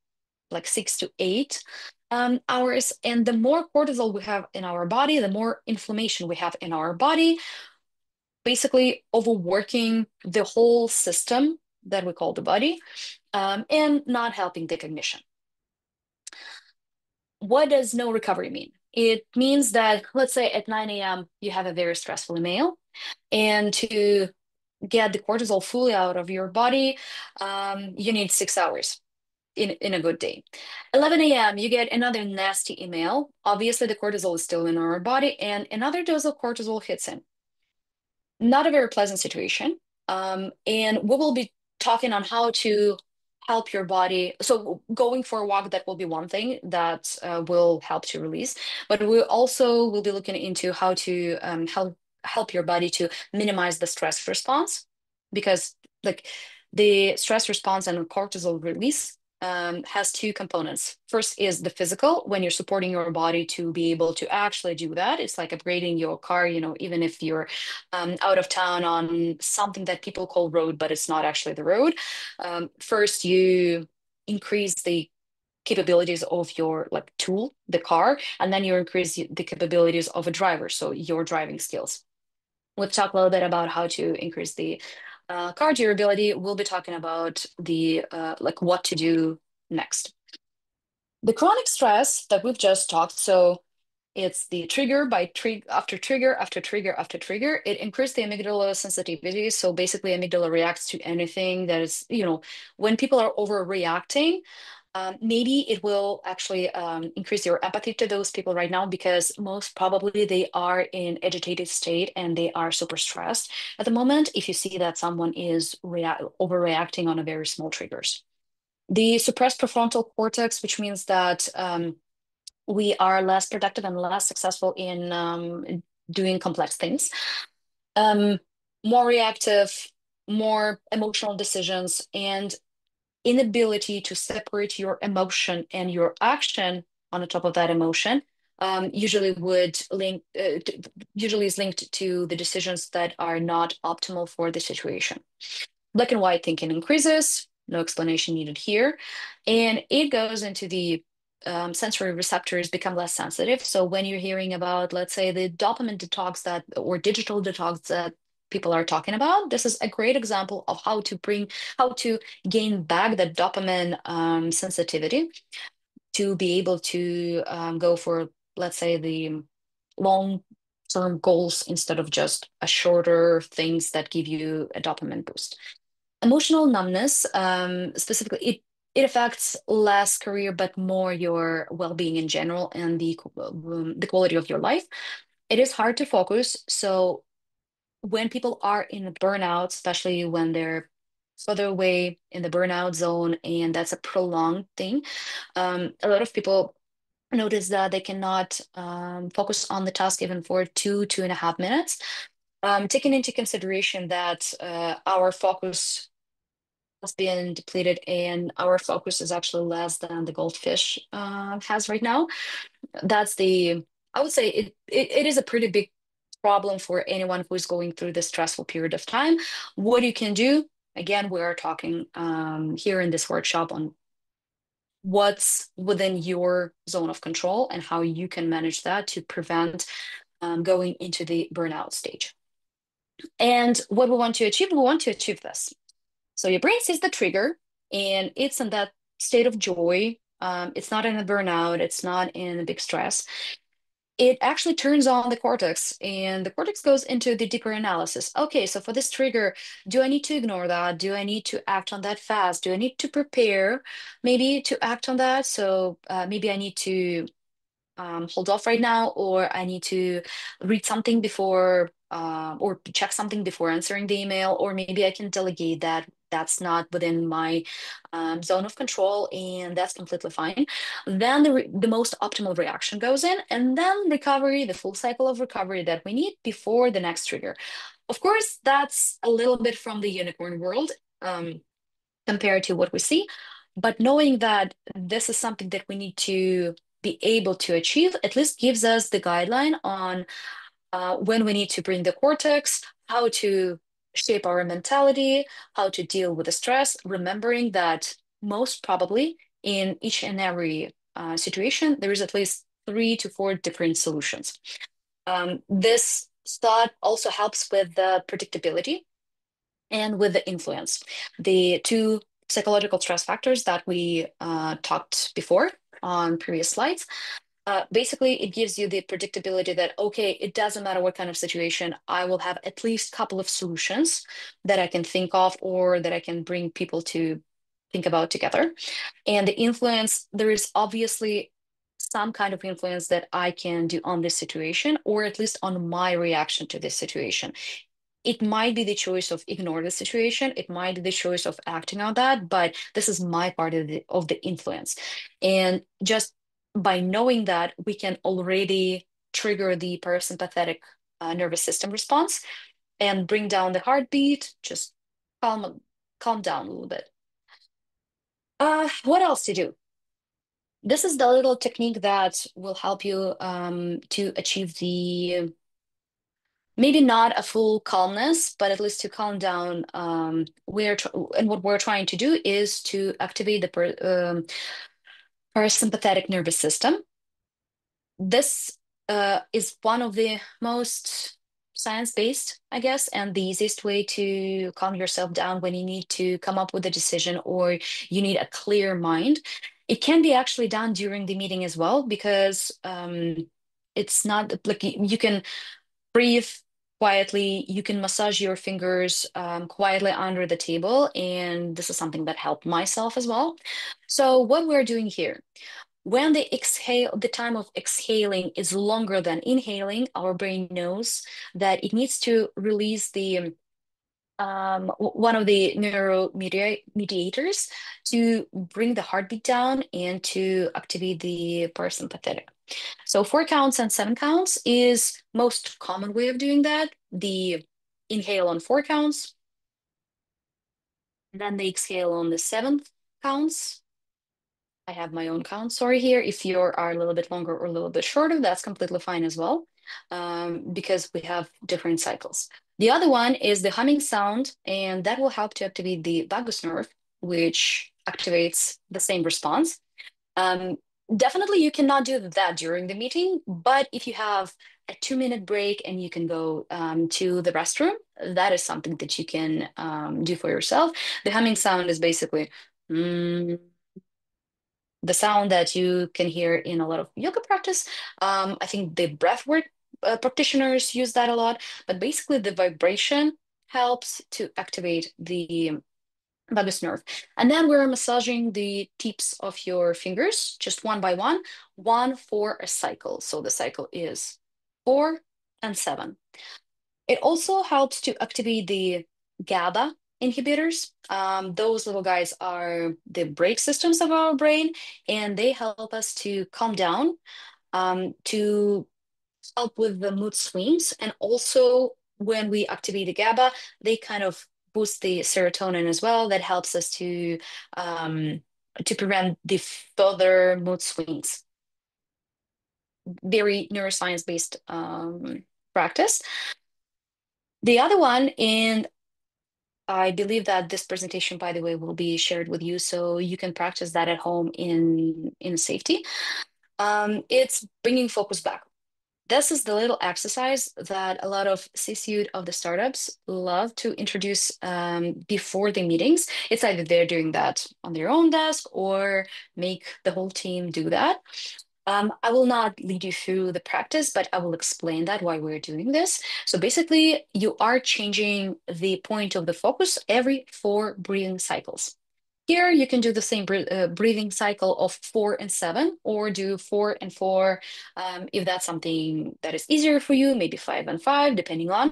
like 6 to 8 hours. And the more cortisol we have in our body, the more inflammation we have in our body, basically overworking the whole system that we call the body, and not helping the cognition. What does no recovery mean? It means that, let's say at 9 a.m., you have a very stressful email, and to get the cortisol fully out of your body, you need 6 hours in a good day. 11 a.m., you get another nasty email. Obviously, the cortisol is still in our body, and another dose of cortisol hits in. Not a very pleasant situation. And we will be talking on how to help your body. So going for a walk, that will be one thing that will help to release. But we also will be looking into how to help your body to minimize the stress response, because like The stress response and cortisol release has two components. First is the physical, when you're supporting your body to be able to actually do that. It's like upgrading your car, even if you're out of town on something that people call road, but it's not actually the road. First, you increase the capabilities of your like tool, the car, and then you increase the capabilities of a driver, so your driving skills. We'll talk a little bit about how to increase the car durability. We'll be talking about the like what to do next. The chronic stress that we've just talked, so it's the trigger by trigger after trigger after trigger after trigger. It increases the amygdala sensitivity. So basically, amygdala reacts to anything that is, when people are overreacting, maybe it will actually increase your empathy to those people right now because most probably they are in agitated state and they are super stressed at the moment if you see that someone is overreacting on a very small triggers. The suppressed prefrontal cortex, which means that we are less productive and less successful in doing complex things. Um, More reactive, more emotional decisions, and inability to separate your emotion and your action on the top of that emotion usually would usually is linked to the decisions that are not optimal for the situation. Black and white thinking increases, no explanation needed here. And it goes into the sensory receptors become less sensitive. So when you're hearing about, let's say, the dopamine detox that or digital detox that people are talking about, this is a great example of how to gain back that dopamine sensitivity to be able to go for, let's say, the long term goals instead of just a shorter things that give you a dopamine boost. Emotional numbness, specifically, it affects less career, but more your well-being in general and the quality of your life. It is hard to focus. So when people are in a burnout, especially when they're further away in the burnout zone, and that's a prolonged thing, a lot of people notice that they cannot focus on the task even for 2.5 minutes. Taking into consideration that our focus has been depleted and our focus is actually less than the goldfish has right now. That's the, I would say it is a pretty big problem for anyone who is going through this stressful period of time. What you can do, again, we are talking here in this workshop on what's within your zone of control and how you can manage that to prevent going into the burnout stage. And what we want to achieve this. So your brain sees the trigger and it's in that state of joy. It's not in a burnout, it's not in a big stress. It actually turns on the cortex and the cortex goes into the deeper analysis. Okay, so for this trigger, do I need to ignore that? Do I need to act on that fast? Do I need to prepare maybe to act on that? So maybe I need to hold off right now, or I need to read something before or check something before answering the email, or maybe I can delegate that. That's not within my zone of control, and that's completely fine. Then the most optimal reaction goes in, and then recovery, the full cycle of recovery that we need before the next trigger. Of course, that's a little bit from the unicorn world compared to what we see, but knowing that this is something that we need to be able to achieve at least gives us the guideline on when we need to bring the cortex, how to shape our mentality, how to deal with the stress, remembering that most probably in each and every situation, there is at least 3 to 4 different solutions. This thought also helps with the predictability and with the influence. The two psychological stress factors that we talked before on previous slides. Basically, it gives you the predictability that, okay, it doesn't matter what kind of situation, I will have at least a couple of solutions that I can think of or that I can bring people to think about together. And the influence, there is obviously some kind of influence that I can do on this situation, or at least on my reaction to this situation. It might be the choice of ignore the situation. It might be the choice of acting on that, but this is my part of the influence. And just by knowing that, we can already trigger the parasympathetic nervous system response and bring down the heartbeat, just calm, calm down a little bit. What else to do? This is the little technique that will help you to achieve the maybe not a full calmness, but at least to calm down. And what we're trying to do is to activate the parasympathetic nervous system. This is one of the most science-based, I guess, and the easiest way to calm yourself down when you need to come up with a decision or you need a clear mind. It can be actually done during the meeting as well because it's not like you can breathe quietly. You can massage your fingers quietly under the table, and this is something that helped myself as well. So what we're doing here, when the time of exhaling is longer than inhaling, our brain knows that it needs to release the one of the mediators to bring the heartbeat down and to activate the parasympathetic. So 4 counts and 7 counts is most common way of doing that. The inhale on 4 counts, then the exhale on the 7 counts. I have my own count, sorry, here. If you are a little bit longer or a little bit shorter, that's completely fine as well, because we have different cycles. The other one is the humming sound, and that will help to activate the vagus nerve, which activates the same response. Um, Definitely, you cannot do that during the meeting, but if you have a 2-minute break and you can go to the restroom, that is something that you can do for yourself. The humming sound is basically mm, the sound that you can hear in a lot of yoga practice. I think the breathwork practitioners use that a lot, but basically the vibration helps to activate the vagus nerve. And then we're massaging the tips of your fingers, just one by one for a cycle. So the cycle is 4 and 7. It also helps to activate the GABA inhibitors. Those little guys are the brake systems of our brain, and they help us to calm down, to help with the mood swings. And also, when we activate the GABA, they kind of boost the serotonin as well. That helps us to prevent the further mood swings. Very neuroscience based practice. The other one, and I believe that this presentation, by the way, will be shared with you, so you can practice that at home in safety. It's bringing focus back. This is the little exercise that a lot of C-suite of the startups love to introduce before the meetings. It's either they're doing that on their own desk or make the whole team do that. I will not lead you through the practice, but I will explain that why we're doing this. So basically, you are changing the point of the focus every 4 breathing cycles. Here, you can do the same breathing cycle of 4 and 7, or do 4 and 4 if that's something that is easier for you, maybe 5 and 5, depending on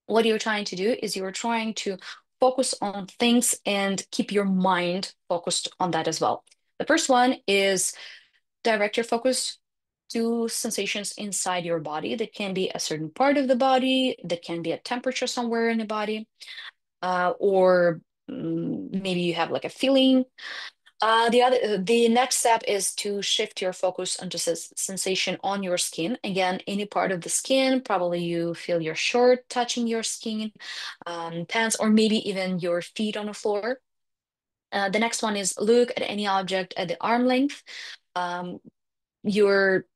what you're trying to do. Is you're trying to focus on things and keep your mind focused on that as well. The first one is direct your focus to sensations inside your body. That can be a certain part of the body, that can be a temperature somewhere in the body, or maybe you have like a feeling. The next step is to shift your focus onto sensation on your skin. Again, any part of the skin, probably you feel your shirt touching your skin, pants, or maybe even your feet on the floor. The next one is look at any object at the arm length. Um, you're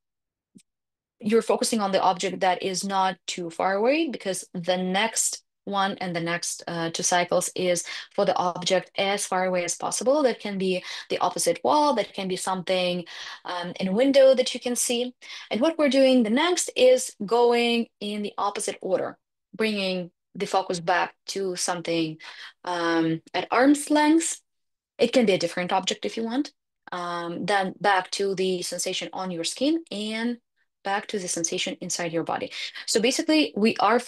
you're focusing on the object that is not too far away, because the next one and the next 2 cycles is for the object as far away as possible. That can be the opposite wall, that can be something in a window that you can see. And what we're doing the next is going in the opposite order, bringing the focus back to something at arm's length. It can be a different object if you want. Then back to the sensation on your skin and back to the sensation inside your body. So basically, we are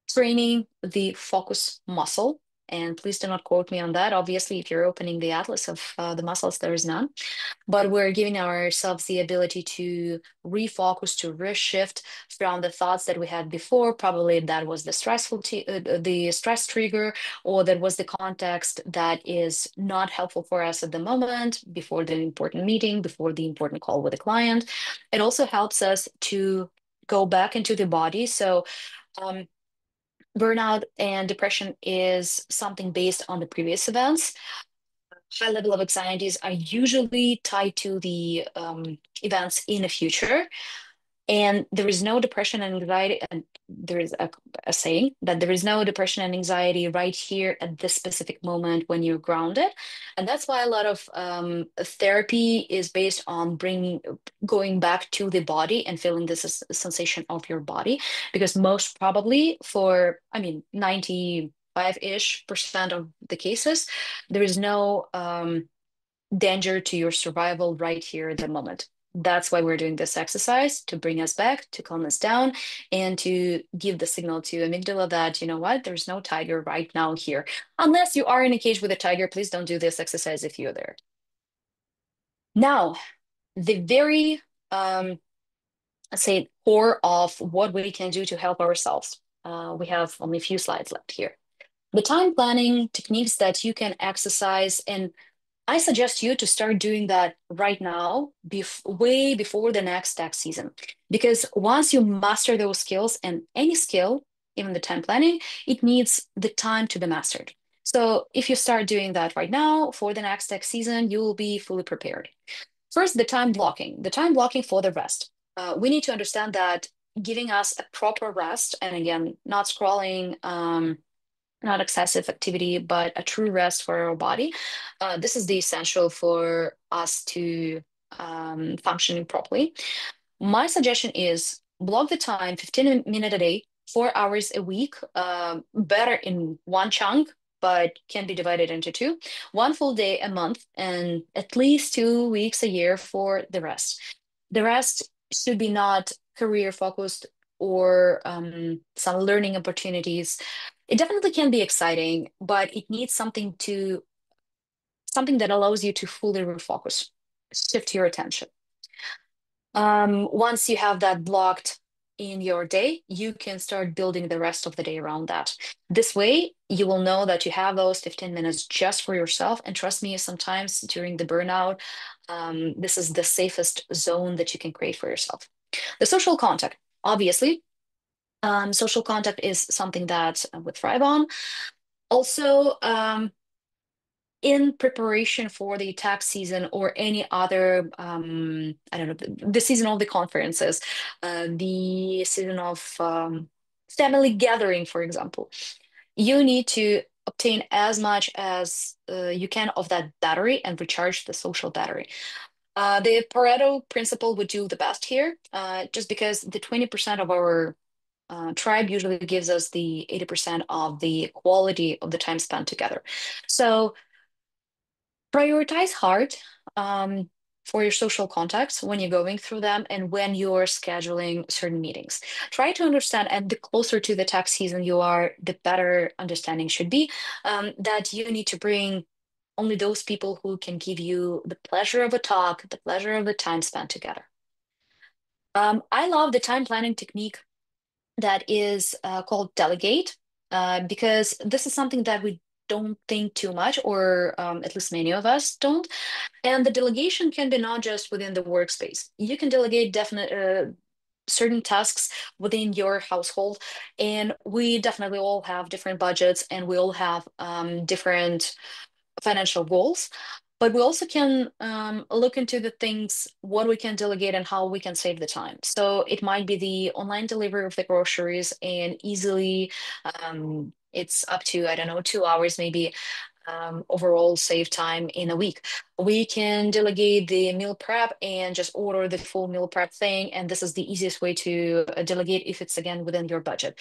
training the focus muscle, and please do not quote me on that. Obviously, if you're opening the atlas of the muscles, there is none. But we're giving ourselves the ability to refocus, to reshift from the thoughts that we had before. Probably that was the stress trigger, or that was the context that is not helpful for us at the moment, before the important meeting, before the important call with the client. It also helps us to go back into the body. So, um, burnout and depression is something based on the previous events. High level of anxieties are usually tied to the events in the future. And there is no depression and anxiety, and there is a saying that there is no depression and anxiety right here at this specific moment when you're grounded. And that's why a lot of therapy is based on going back to the body and feeling this sensation of your body. Because most probably for, I mean, 95-ish% of the cases, there is no danger to your survival right here at the moment. That's why we're doing this exercise, to bring us back, to calm us down, and to give the signal to amygdala that, you know what, there's no tiger right now here. Unless you are in a cage with a tiger, please don't do this exercise if you're there. Now, the very, let's say, core of what we can do to help ourselves. We have only a few slides left here. The time planning techniques that you can exercise, and I suggest you to start doing that right now, way before the next tax season. Because once you master those skills, and any skill, even the time planning, it needs the time to be mastered. So if you start doing that right now for the next tax season, you will be fully prepared. First, the time blocking for the rest. We need to understand that giving us a proper rest, and again, not scrolling, not excessive activity, but a true rest for our body. This is the essential for us to functioning properly. My suggestion is block the time, 15 minutes a day, 4 hours a week, better in one chunk, but can be divided into two, one full day a month, and at least 2 weeks a year for the rest. The rest should be not career focused or some learning opportunities. It definitely can be exciting, but it needs something that allows you to fully refocus, shift your attention. Once you have that blocked in your day, you can start building the rest of the day around that. This way, you will know that you have those 15 minutes just for yourself. And trust me, sometimes during the burnout, this is the safest zone that you can create for yourself. The social contact, obviously, social contact is something that we thrive on. Also, in preparation for the tax season or any other, I don't know, the season of the conferences, the season of family gathering, for example, you need to obtain as much as you can of that battery and recharge the social battery. The Pareto principle would do the best here, just because the 20% of our tribe usually gives us the 80% of the quality of the time spent together. So prioritize hard for your social contacts when you're going through them and when you're scheduling certain meetings. Try to understand, and the closer to the tax season you are, the better understanding should be that you need to bring only those people who can give you the pleasure of a talk, the pleasure of the time spent together. I love the time planning technique that is called Delegate, because this is something that we don't think too much, or at least many of us don't. And the delegation can be not just within the workspace. You can delegate definite certain tasks within your household, and we definitely all have different budgets, and we all have different financial goals. But we also can look into the things, what we can delegate and how we can save the time. So it might be the online delivery of the groceries, and easily it's up to, I don't know, 2 hours maybe, overall save time in a week. We can delegate the meal prep and just order the full meal prep thing. And this is the easiest way to delegate if it's, again, within your budget.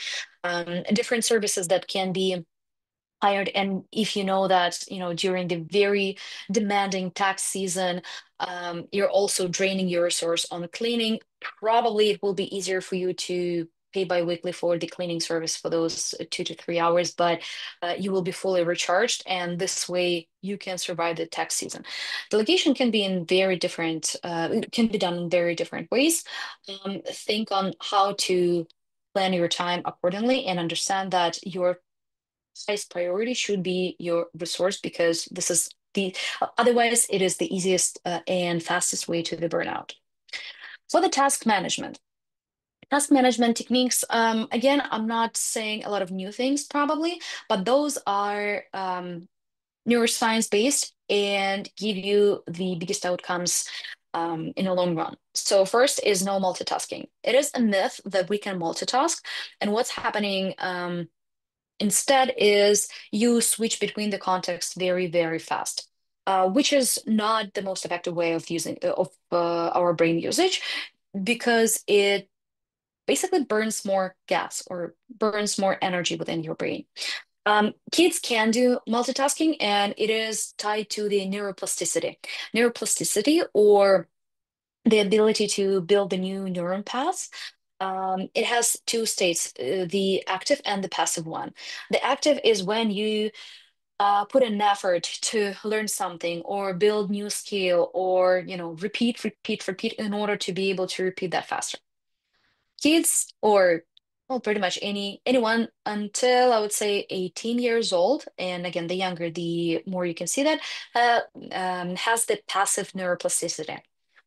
Different services that can be hired, and if you know that during the very demanding tax season, you're also draining your resource on cleaning, probably it will be easier for you to pay bi-weekly for the cleaning service for those 2 to 3 hours, but you will be fully recharged, and this way you can survive the tax season. Delegation can be in very different, can be done in very different ways. Think on how to plan your time accordingly and understand that your highest priority should be your resource, because this is the otherwise it is the easiest and fastest way to the burnout. For the task management techniques, again, I'm not saying a lot of new things probably, but those are neuroscience based and give you the biggest outcomes in the long run. So first is no multitasking. It is a myth that we can multitask, and what's happening instead is you switch between the contexts very, very fast. Which is not the most effective way of using of our brain usage, because it basically burns more gas or burns more energy within your brain. Kids can do multitasking, and it is tied to the neuroplasticity. Neuroplasticity, or the ability to build the new neuron paths. It has two states, the active and the passive one. The active is when you put an effort to learn something or build new skill, or repeat, repeat, repeat in order to be able to repeat that faster. Kids, or well, pretty much anyone until I would say 18 years old, and again, the younger, the more you can see that, uh, has the passive neuroplasticity,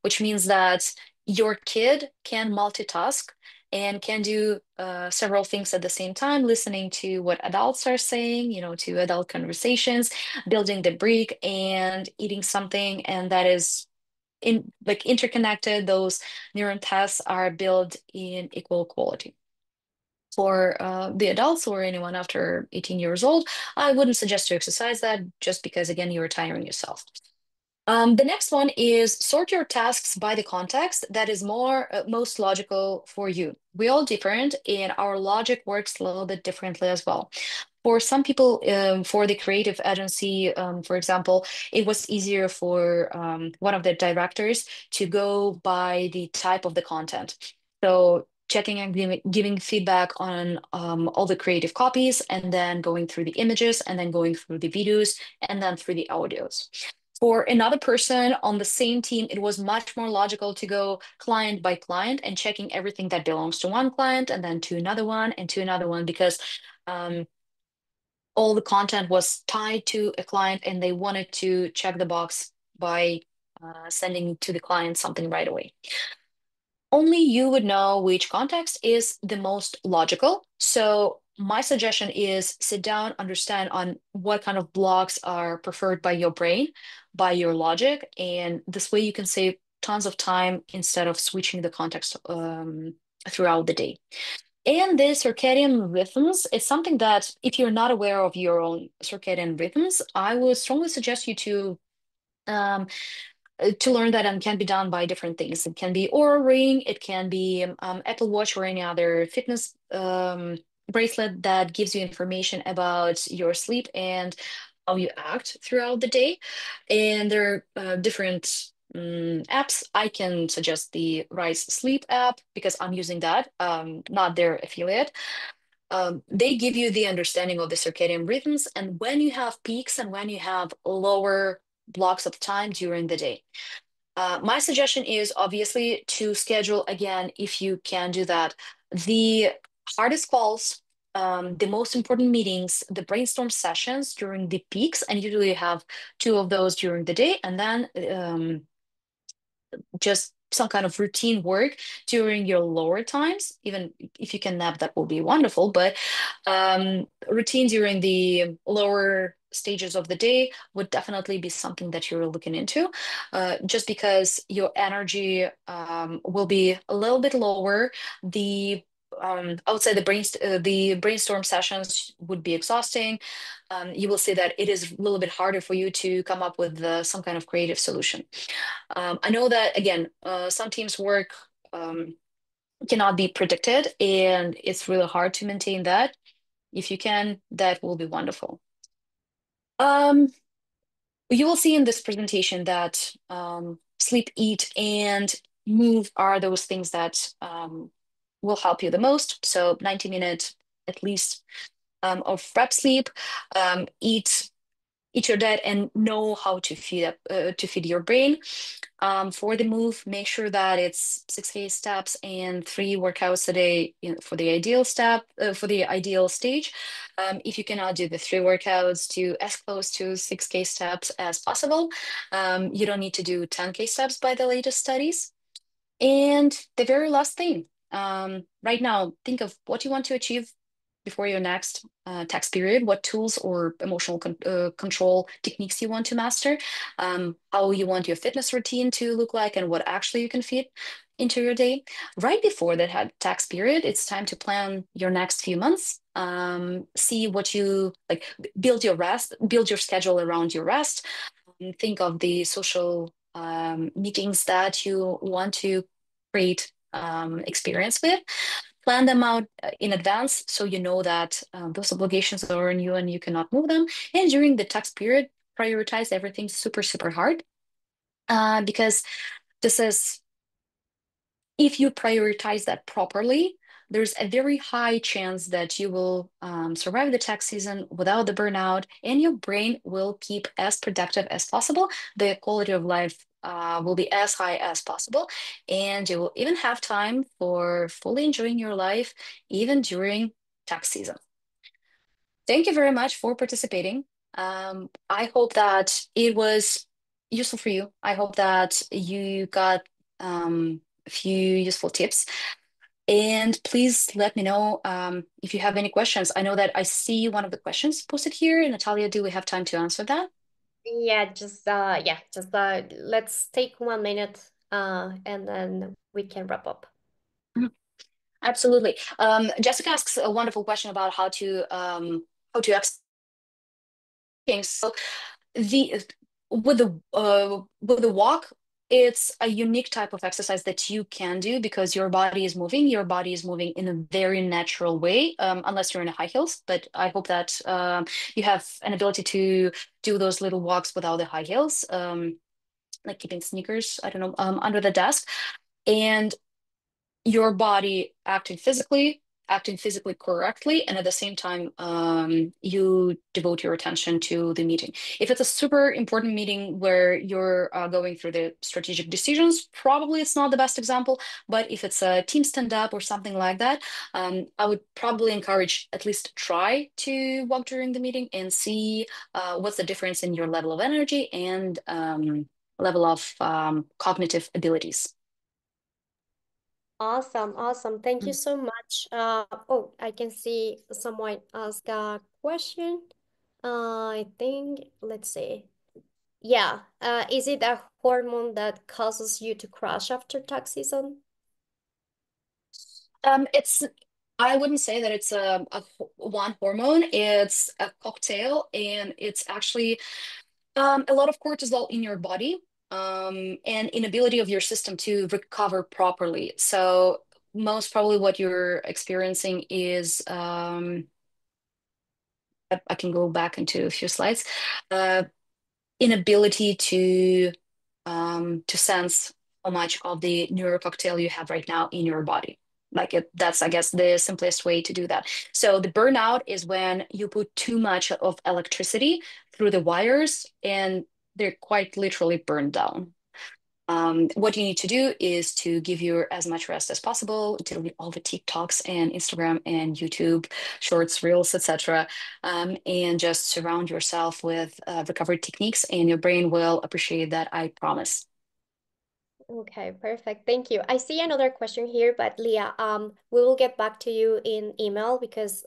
which means that your kid can multitask and can do several things at the same time, listening to what adults are saying, to adult conversations, building the brick and eating something, and that is interconnected. Those neuron paths are built in equal quality. For the adults or anyone after 18 years old, I wouldn't suggest to exercise that, just because again you're tiring yourself. The next one is sort your tasks by the context that is most logical for you. We all different, and our logic works a little bit differently as well. For some people, for the creative agency, for example, it was easier for one of the directors to go by the type of the content. So checking and giving feedback on all the creative copies, and then going through the images, and then going through the videos, and then through the audios. For another person on the same team, it was much more logical to go client by client and checking everything that belongs to one client, and then to another one, and to another one, because um, all the content was tied to a client, and they wanted to check the box by sending to the client something right away. Only you would know which context is the most logical. So my suggestion is sit down, understand on what kind of blocks are preferred by your brain, by your logic, and this way you can save tons of time instead of switching the context throughout the day. And the circadian rhythms is something that, if you're not aware of your own circadian rhythms, I would strongly suggest you um, to learn that, and can be done by different things. It can be Oura Ring, it can be Apple Watch, or any other fitness bracelet that gives you information about your sleep and how you act throughout the day. And there are different apps. I can suggest the Rise Sleep app because I'm using that, not their affiliate. They give you the understanding of the circadian rhythms and when you have peaks and when you have lower blocks of time during the day. My suggestion is obviously to schedule again, if you can do that, the hardest calls, the most important meetings, the brainstorm sessions during the peaks, and usually you have two of those during the day, and then just some kind of routine work during your lower times. Even if you can nap, that will be wonderful, but routine during the lower stages of the day would definitely be something that you're looking into, just because your energy will be a little bit lower. I would say the brainstorm sessions would be exhausting. You will see that it is a little bit harder for you to come up with some kind of creative solution. I know that, again, some teams' work cannot be predicted, and it's really hard to maintain that. If you can, that will be wonderful. Um, you will see in this presentation that sleep, eat, and move are those things that will help you the most. So 90 minutes at least of rep sleep, eat your diet and know how to feed your brain. For the move, make sure that it's 6K steps and 3 workouts a day for the ideal for the ideal stage. If you cannot do the 3 workouts, do as close to 6K steps as possible. You don't need to do 10K steps by the latest studies. And the very last thing, right now, think of what you want to achieve before your next tax period, what tools or emotional control techniques you want to master, how you want your fitness routine to look like, and what actually you can fit into your day. Right before that tax period, it's time to plan your next few months. See what you like, build your schedule around your rest, and think of the social meetings that you want to create experience with. Plan them out in advance so you know that those obligations are on you and you cannot move them. And during the tax period, prioritize everything super, super hard because this is if you prioritize that properly, there's a very high chance that you will survive the tax season without the burnout, and your brain will keep as productive as possible. The quality of life will be as high as possible, and you will even have time for fully enjoying your life, even during tax season. Thank you very much for participating. I hope that it was useful for you. I hope that you got a few useful tips. And please let me know if you have any questions. I know that I see one of the questions posted here. Natalia, do we have time to answer that? Yeah, just let's take 1 minute and then we can wrap up. Mhm. Absolutely. Jessica asks a wonderful question about how to exercise. So the with the walk, it's a unique type of exercise that you can do because your body is moving in a very natural way, unless you're in a high heels. But I hope that you have an ability to do those little walks without the high heels, like keeping sneakers, I don't know, under the desk. And your body acting physically correctly, and at the same time you devote your attention to the meeting. If it's a super important meeting where you're going through the strategic decisions, probably it's not the best example. But if it's a team stand up or something like that, I would probably encourage at least try to walk during the meeting and see what's the difference in your level of energy and level of cognitive abilities. Awesome, awesome. Thank you so much. Oh, I can see someone ask a question. I think, let's see. Yeah, is it a hormone that causes you to crash after tax season? It's I wouldn't say that it's one hormone. It's a cocktail, and it's actually a lot of cortisol in your body, and inability of your system to recover properly. So most probably what you're experiencing is I can go back into a few slides. Uh, Inability to sense how much of the neurococktail you have right now in your body. That's, I guess, the simplest way to do that. So the burnout is when you put too much of electricity through the wires and they're quite literally burned down. What you need to do is to give you as much rest as possible, delete all the TikToks and Instagram and YouTube shorts, reels, etc., and just surround yourself with recovery techniques, and your brain will appreciate that. I promise. Okay, perfect. Thank you. I see another question here, but Leah, we will get back to you in email because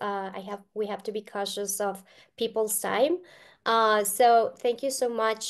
we have to be cautious of people's time. So thank you so much